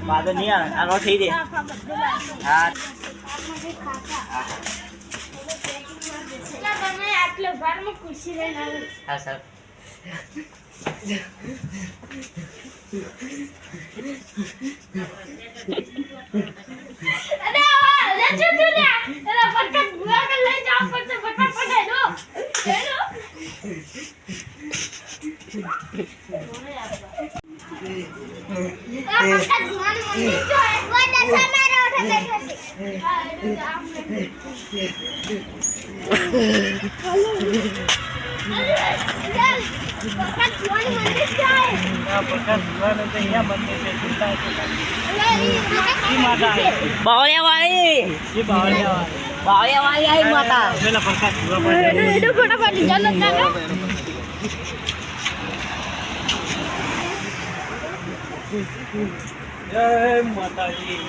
બાદ નહીં આવે આનો થઈ દે હા આટલો ભારમાં ખુશી રહીને હા સર અરે આવા લે ચૂટુ લે એલા ફટક ગુવા કે લઈ જાવ પડશે ફટક પડાઈ દો હેલો ફટક ગુવા મને જો વાડા સામારો ઉઠે બેઠો છે હા એટલે આમને બાવળિયા વાળી આવી માતા જય માતાજી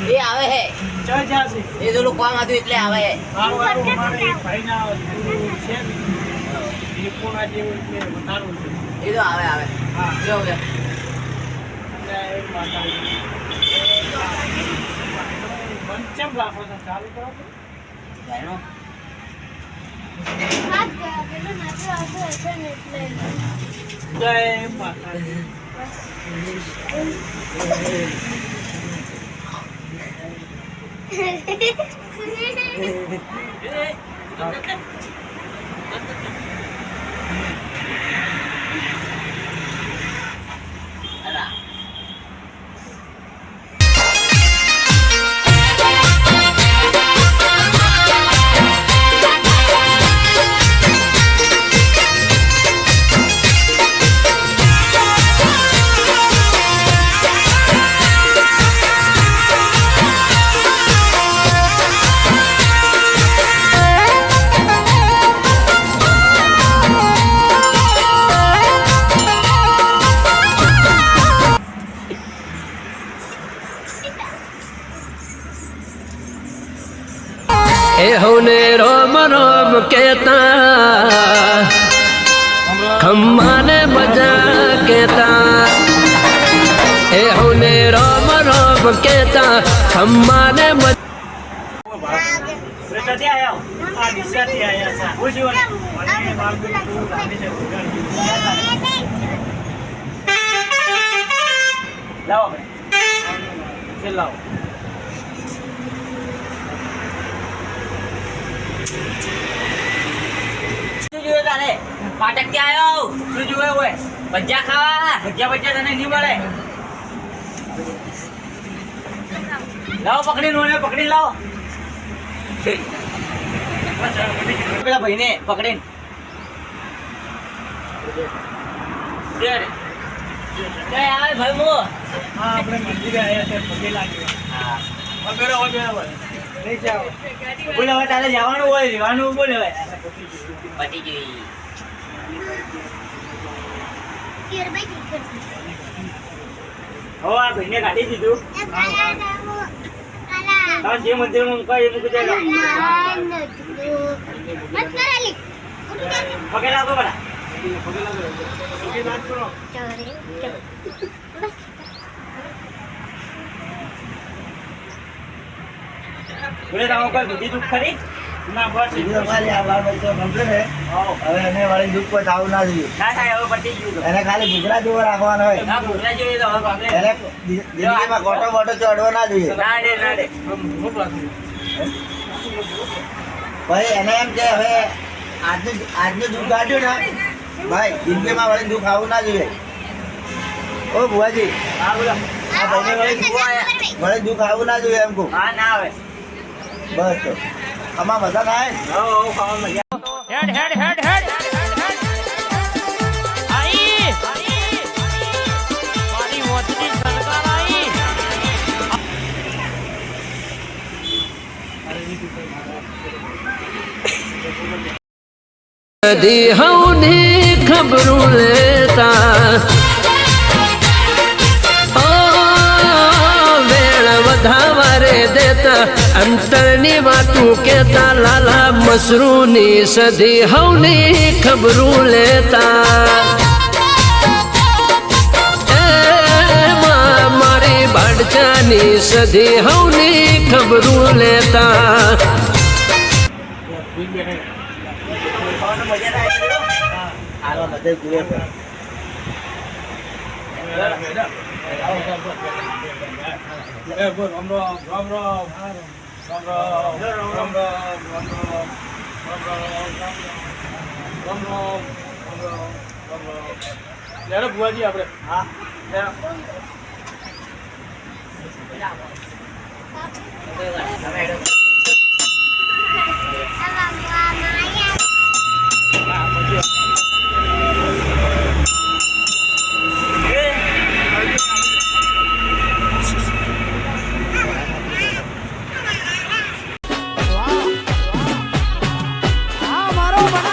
એ આવે હે એ તો લોકો કામ હતું એટલે આવે હે એ તો આવે આવે કેવું છે ભાઈનો જય માતાજી ए होने रोम रोम कहता खम्माने बजा कहता ए होने रोम रोम कहता खम्माने લાવો શું જોયું તારે પાટક ક્યાં આવ્યો શું જોયું હોય ભજીયા ખાવા ભજીયા તને નહીં મળે લાવો પકડી લાવો પેલા ભાઈને પકડીને આવે ભાઈ મો હા આપણે મંદિરે આવ્યા છે પગે લાગ્યો હા વગેરે નહીં જાઓ બોલે હવે તારે જવાનું હોય રહેવાનું બોલે હવે પતી ગઈ કેર ભાઈ હો આ ભાઈને કાઢી દીધું કાલા જે મંદિરમાં મૂકવા એ મૂકી દેજો મત કરાલી પગે લાગો બડા બોલે તારો કોઈ બીજી દુઃખ ખરી ના બસ અમારી આ બાબત તો કમ્પ્લીટ હે હવે એને વાળી દુઃખ કોઈ થવું ના જોઈએ ના થાય હવે પતી ગયું તો એને ખાલી ગુજરાત જેવો રાખવાનો હોય ના ભૂલા જોઈએ તો હવે બાપલે એને જિંદગીમાં ખોટો બોટો ચડવો ના જોઈએ ના દે ભાઈ એને એમ કે હવે આજનું દુઃખ કાઢ્યું ને ભાઈ જિંદગીમાં વળી દુઃખ આવું ના જોઈએ ઓ ભુવાજી હા બોલો આ ભાઈને વળી દુઃખ આવું ના જોઈએ એમ કહું હા ના આવે બસ તો આમાં બધા થાય હો ખાવા મજા हेड हेड हेड हेड आई मारी मोदी सरकार आई दी हौनी खबरों लेता ओ वेळ वधावारे देता अंतरनी वातू સાચું કેતા લાલા મસરૂની સધી હવની ખબરું લેતા મારી બાડચાની સધી હવની ખબરું લેતા ખાવાનું મજા થાય છે. આનો બધે જુએ છે. એ બોલ રામ રામ રામ રામ રામ રામ રામ રામ રામ રામ રામ રામ યારે ભુવાજી આપણે હા તમે હેડો. આ મારો બનાવ